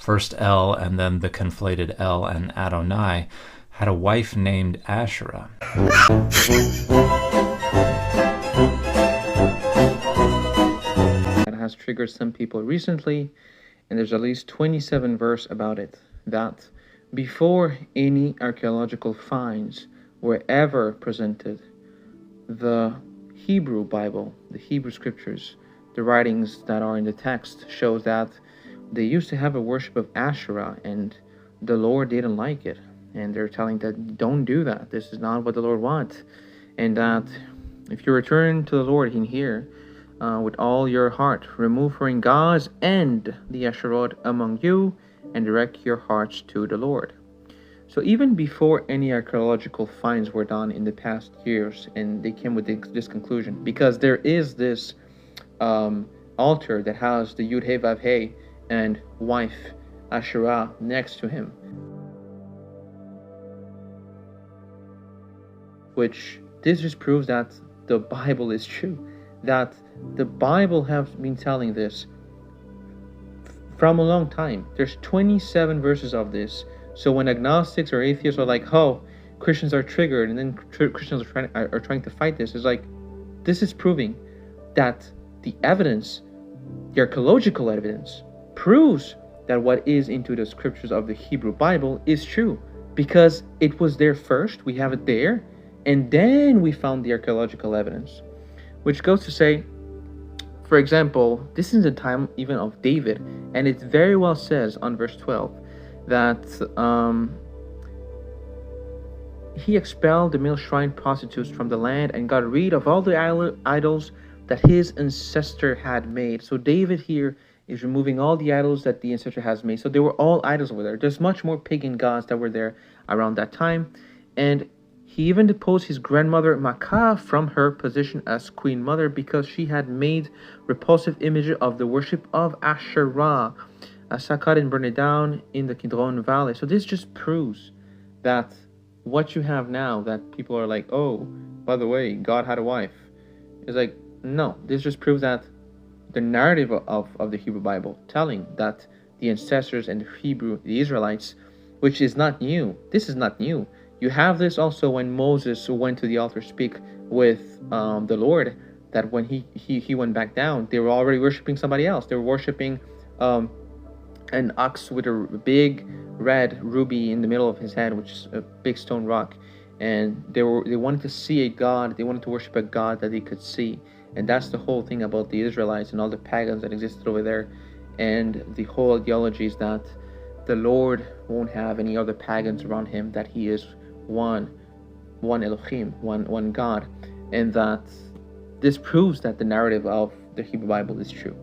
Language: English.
first El and then the conflated El and Adonai, had a wife named Ashera. That has triggered some people recently, and there's at least 27 verse about it, that before any archaeological finds were ever presented, the Hebrew Bible, the Hebrew scriptures, the writings that are in the text shows that they used to have a worship of Ashera, and the Lord didn't like it. And they're telling that don't do that. This is not what the Lord wants. And that if you return to the Lord in here with all your heart, remove foreign gods and the Asherot among you, and direct your hearts to the Lord. So even before any archaeological finds were done in the past years, and they came with this conclusion, because there is this altar that has the Yud He Vav He and wife Asherah next to him, which this just proves that the Bible is true, that the Bible has been telling this from a long time. There's 27 verses of this. So when agnostics or atheists are like, oh, Christians are triggered, and then Christians are trying to fight this, it's like, this is proving that the evidence, the archaeological evidence, proves that what is into the scriptures of the Hebrew Bible is true, because it was there first, we have it there, and then we found the archaeological evidence, which goes to say, for example, this is the time even of David, and it very well says on verse 12 that he expelled the male shrine prostitutes from the land and got rid of all the idols that his ancestor had made. So David here is removing all the idols that the ancestor has made. So they were all idols over there. There's much more pagan gods that were there around that time. And he even deposed his grandmother Makkah from her position as queen mother because she had made repulsive images of the worship of Asherah. Sakkar and burned it down in the Kidron Valley. So this just proves that what you have now, that people are like, oh, by the way, God had a wife. It's like, no, this just proves that the narrative of the Hebrew Bible telling that the ancestors and the Israelites, which is not new. This is not new. You have this also when Moses went to the altar to speak with the Lord, that when he went back down, they were already worshiping somebody else. They were worshiping an ox with a big red ruby in the middle of his head, which is a big stone rock. And they wanted to see a god. They wanted to worship a god that they could see. And that's the whole thing about the Israelites and all the pagans that existed over there. And the whole ideology is that the Lord won't have any other pagans around him, that he is one Elohim, one God. And that this proves that the narrative of the Hebrew Bible is true.